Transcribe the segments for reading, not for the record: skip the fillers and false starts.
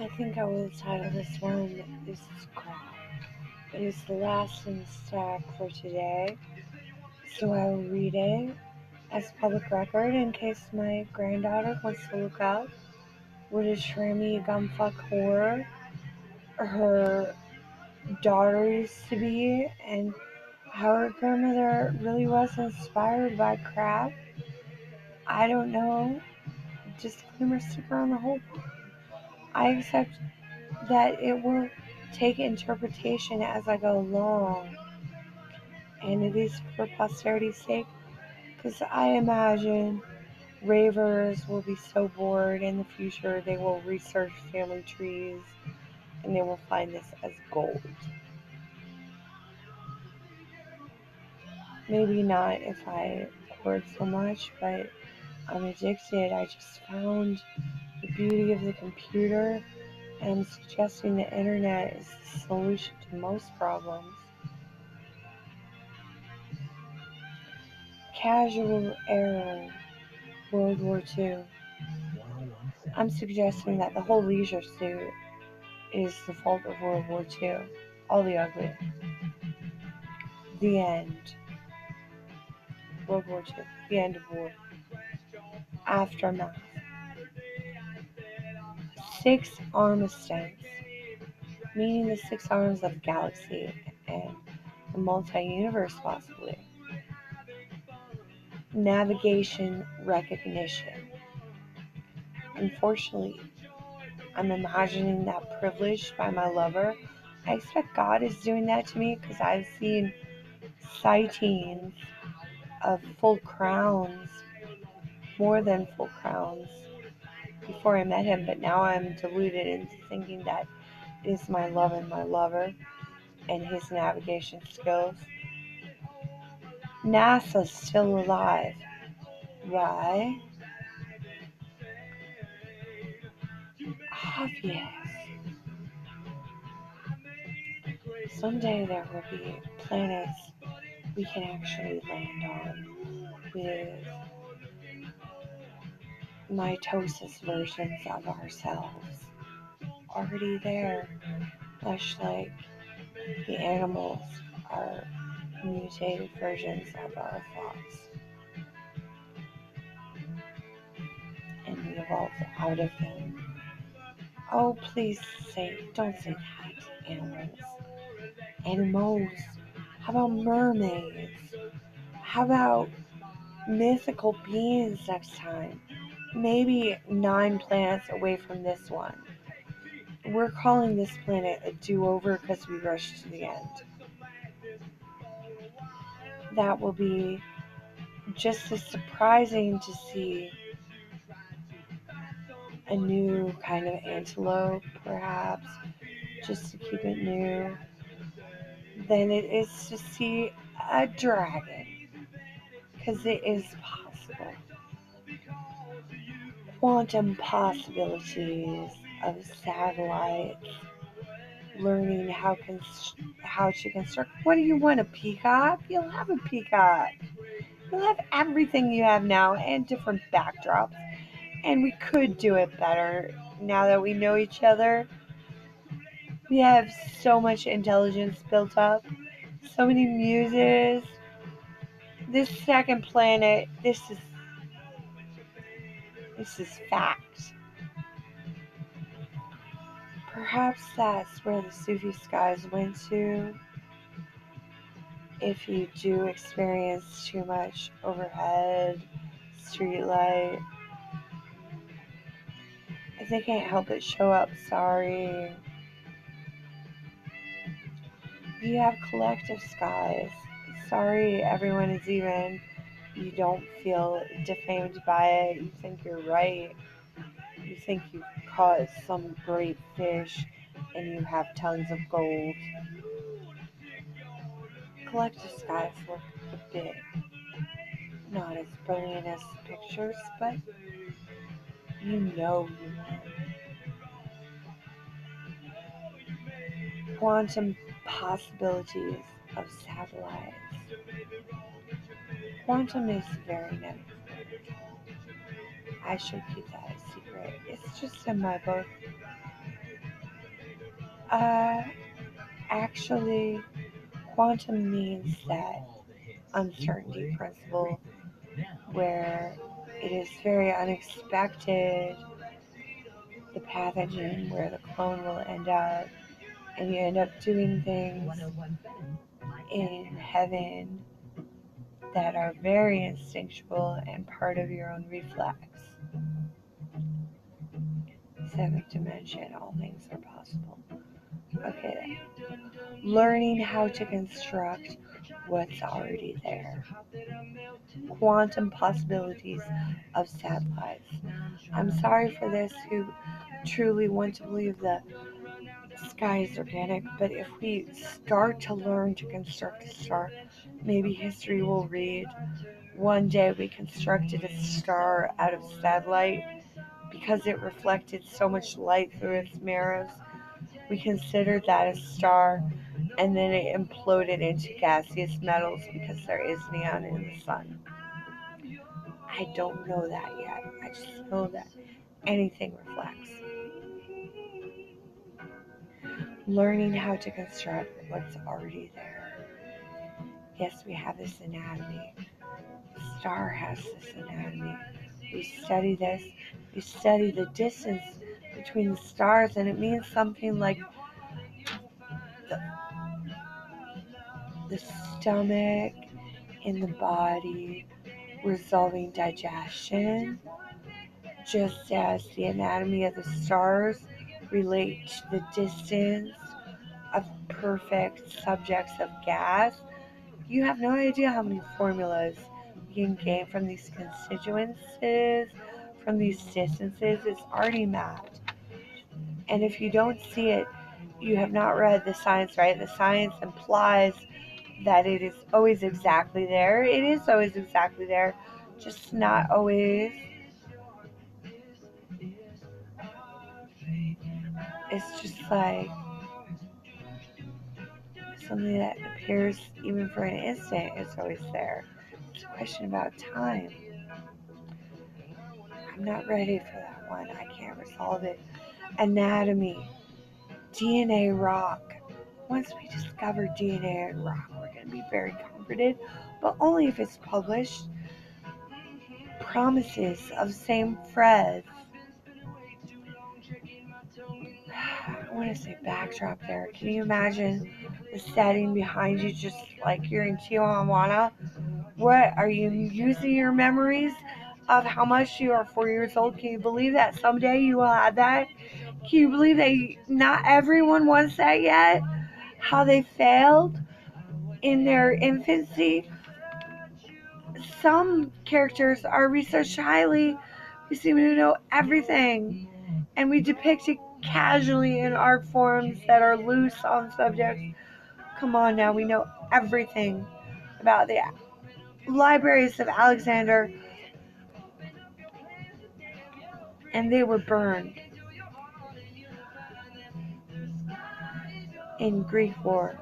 I think I will title this one This is Crap. It is the last in the stack for today, so I will read it as public record in case my granddaughter wants to look up what a trammy gumfuck whore her daughter used to be and how her grandmother really was inspired by crap. I don't know. Disclaimer sticker on the whole. I accept that it will take interpretation as I go along, and it is for posterity's sake, because I imagine ravers will be so bored in the future they will research family trees and they will find this as gold. Maybe not if I hoard so much, but I'm addicted. I just found the beauty of the computer and suggesting the internet is the solution to most problems. Casual error, World War II. I'm suggesting that the whole leisure suit is the fault of World War II. All the ugly. The end. World War II. The end of war. Aftermath. Six armistice, meaning the six arms of the galaxy and the multi-universe possibly. Navigation recognition. Unfortunately, I'm imagining that privilege by my lover. I expect God is doing that to me because I've seen sightings of full crowns, more than full crowns, before I met him, but now I'm deluded into thinking that it is my love and my lover and his navigation skills. NASA's still alive. Why? Obvious. Someday there will be planets we can actually land on with mitosis versions of ourselves already there, much like the animals are mutated versions of our thoughts, and we evolved out of them. Oh, please don't say that, animals. Animals. How about mermaids? How about mythical beings next time? Maybe 9 planets away from this one. We're calling this planet a do-over because we rushed to the end. That will be just as surprising to see a new kind of antelope, perhaps, just to keep it new, than it is to see a dragon, because it is possible. Quantum possibilities of satellites, learning how to construct. What do you want, a peacock? You'll have a peacock. You'll have everything you have now and different backdrops. And we could do it better now that we know each other. We have so much intelligence built up, so many muses. This second planet, this is fact. Perhaps that's where the Sufi skies went to. If you do experience too much overhead street light, if they can't help but show up, sorry. You have collective skies. Sorry, everyone is even. You don't feel defamed by it. You think you're right. You think you caught some great fish and you have tons of gold. Collective skies look a bit not as brilliant as the pictures, but you know you win. Quantum possibilities of satellites. Quantum is very negative. I should keep that a secret. It's just in my book. Uh, Actually, quantum means that uncertainty principle where it is very unexpected, the pathogen where the clone will end up, and you end up doing things in heaven that are very instinctual and part of your own reflex. Seventh dimension, all things are possible. Okay, learning how to construct what's already there. Quantum possibilities of satellites. I'm sorry for this who truly want to believe the sky is organic, but if we start to learn to construct a star, maybe history will read one day we constructed a star out of satellite because it reflected so much light through its mirrors. We considered that a star, and then it imploded into gaseous metals because there is neon in the sun. I don't know that yet. I just know that anything reflects. Learning how to construct what's already there. Yes, we have this anatomy. The star has this anatomy. We study this. We study the distance between the stars, and it means something like the, the stomach in the body resolving digestion, just as the anatomy of the stars relate to the distance of perfect subjects of gas. You have no idea how many formulas you can gain from these constituencies, from these distances. It's already mapped. And if you don't see it, you have not read the science, right? The science implies that it is always exactly there. It is always exactly there, just not always. It's just like something that appears even for an instant, it's always there. It's a question about time. I'm not ready for that one. I can't resolve it. Anatomy, DNA rock. Once we discover DNA rock, we're going to be very comforted, but only if it's published. Promises of same Fred. I want to say backdrop there. Can you imagine the setting behind you just like you're in Tijuana? What, are you using your memories of how much you are 4 years old? Can you believe that someday you will have that? Can you believe that not everyone wants that yet? How they failed in their infancy? Some characters are researched highly. We seem to know everything, and we depict it casually in art forms that are loose on subjects. Come on now, we know everything about the libraries of Alexander, and they were burned in Greek wars.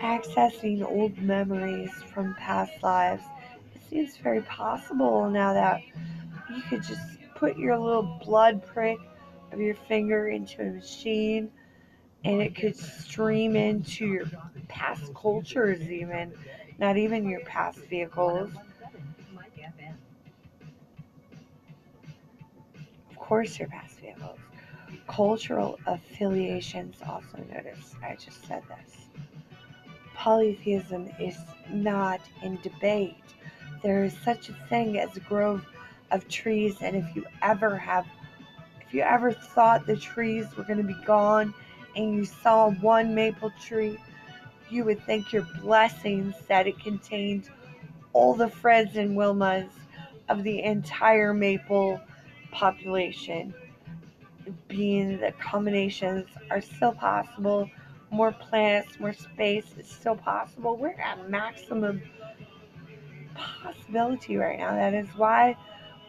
Accessing old memories from past lives. It seems very possible now that you could just put your little blood prick of your finger into a machine and it could stream into your past cultures, even not even your past vehicles. Of course, your past vehicles. Cultural affiliations, also notice. I just said this. Polytheism is not in debate. There is such a thing as a grove of trees, and if you ever thought the trees were going to be gone and you saw one maple tree, you would think your blessings that it contained all the Freds and Wilmas of the entire maple population, being that combinations are still possible. More planets, more space is still possible. We're at maximum possibility right now. That is why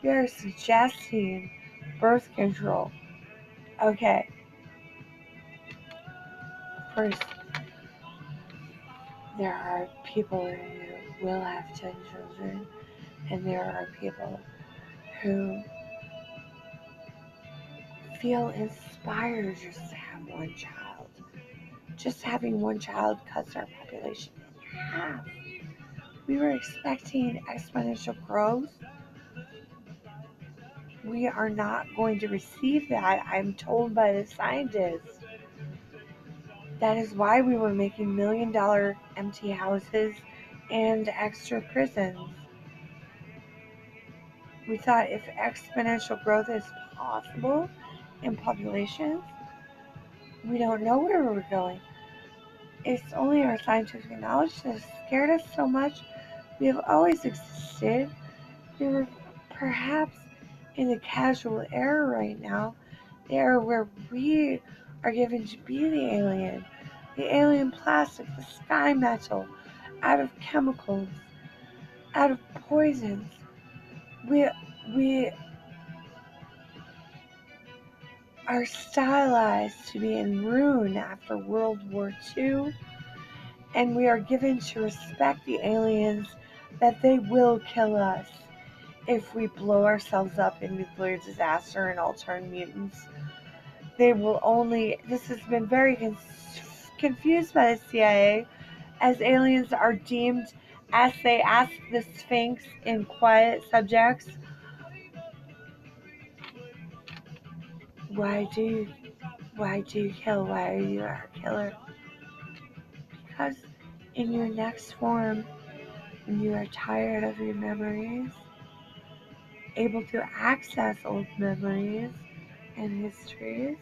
we are suggesting birth control. Okay, first, there are people who will have 10 children, and there are people who feel inspired just to have one child. Just having one child cuts our population in half. We were expecting exponential growth. We are not going to receive that, I'm told by the scientists. That is why we were making $1 million empty houses and extra prisons. We thought if exponential growth is possible in populations, we don't know where we're going. It's only our scientific knowledge that has scared us so much. We have always existed. We were perhaps in the casual era right now, the era where we are given to be the alien plastic, the sky metal, out of chemicals, out of poisons. We are stylized to be in ruin after World War II, and we are given to respect the aliens that they will kill us if we blow ourselves up in nuclear disaster and all turn mutants. They will only, this has been very confused by the CIA, as aliens are deemed, as they ask the Sphinx in Quiet Subjects, why do you kill? Why are you our killer? Because in your next form, when you are tired of your memories, able to access old memories and histories,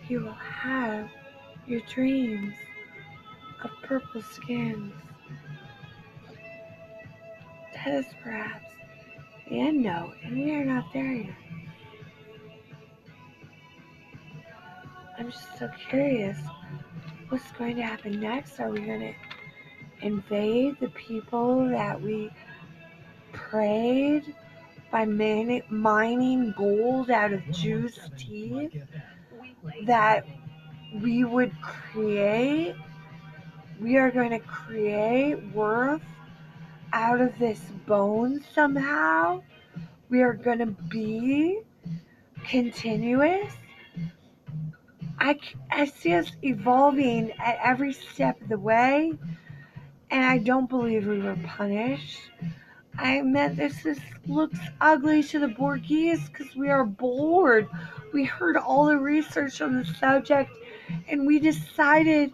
you will have your dreams of purple skins. That is perhaps the end note, and we are not there yet. I'm just so curious what's going to happen next. Are we going to invade the people that we prayed by mining gold out of Jews' teeth that we would create? We are going to create worth out of this bone somehow. We are going to be continuous. I see us evolving at every step of the way, and I don't believe we were punished. I meant this looks ugly to the Borgies because we are bored. We heard all the research on the subject, and we decided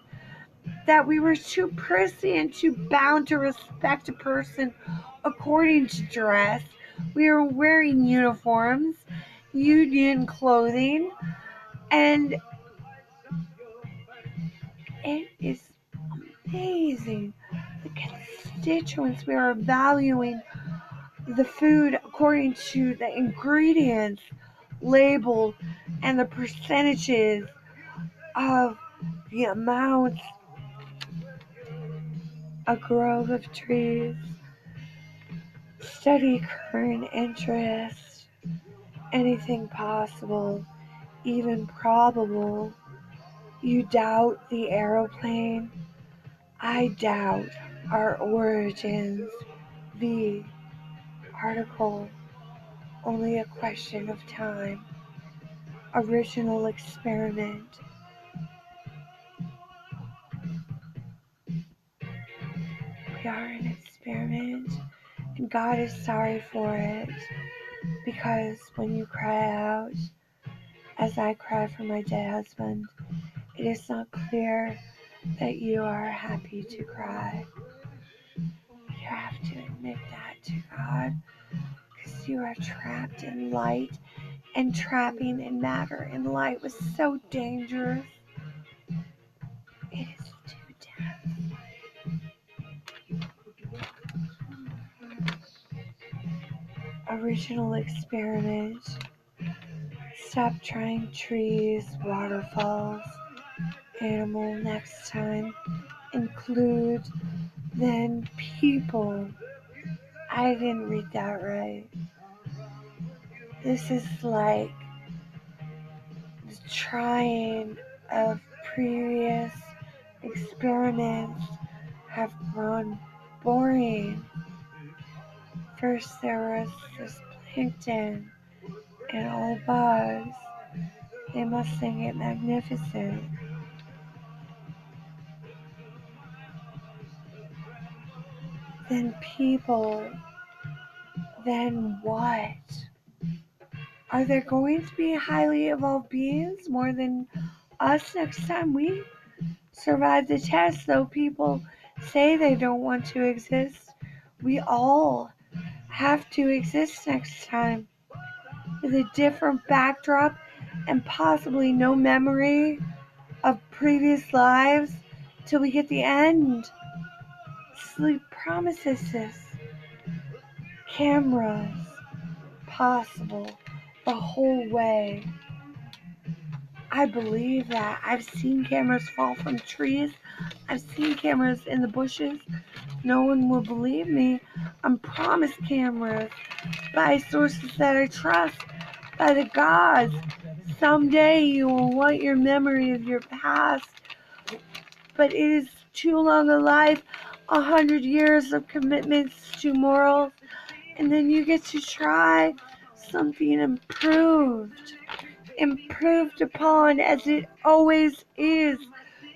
that we were too prissy and too bound to respect a person according to dress. We were wearing uniforms, union clothing, and it is amazing. The constituents, we are valuing the food according to the ingredients labeled and the percentages of the amounts. A grove of trees, study current interest, anything possible, even probable. You doubt the aeroplane? I doubt our origins. The article, only a question of time. Original experiment. We are an experiment, and God is sorry for it, because when you cry out, as I cry for my dead husband, it is not clear that you are happy to cry. You have to admit that to God, because you are trapped in light, and trapping in matter in light was so dangerous. It is too dense. Original experiment. Stop trying trees, waterfalls. Animal next time. Include then people. I didn't read that right. This is like the trying of previous experiments have grown boring. First there was this plankton and all bugs. They must think it magnificent. Then people, then what? Are there going to be highly evolved beings more than us next time we survive the test? Though people say they don't want to exist, we all have to exist next time with a different backdrop and possibly no memory of previous lives till we hit the end. Sleep promises this. Cameras, possible, the whole way. I believe that. I've seen cameras fall from trees. I've seen cameras in the bushes. No one will believe me. I'm promised cameras by sources that I trust, by the gods. Someday you will want your memory of your past, but it is too long a life, 100 years of commitments to morals, and then you get to try something improved upon as it always is,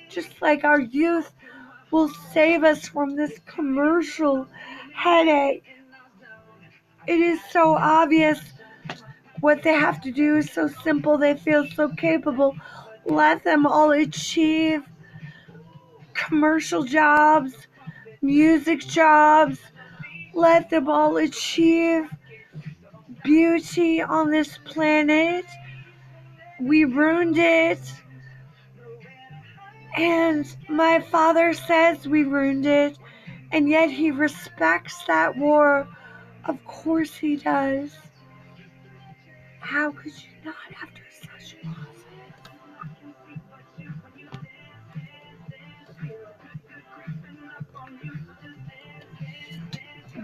just like our youth will save us from this commercial headache. It is so obvious what they have to do is so simple, they feel so capable. Let them all achieve commercial jobs, music jobs. Let them all achieve beauty on this planet. We ruined it. And my father says we ruined it. And yet he respects that war. Of course he does. How could you not after such losses?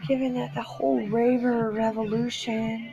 Given that the whole raver revolution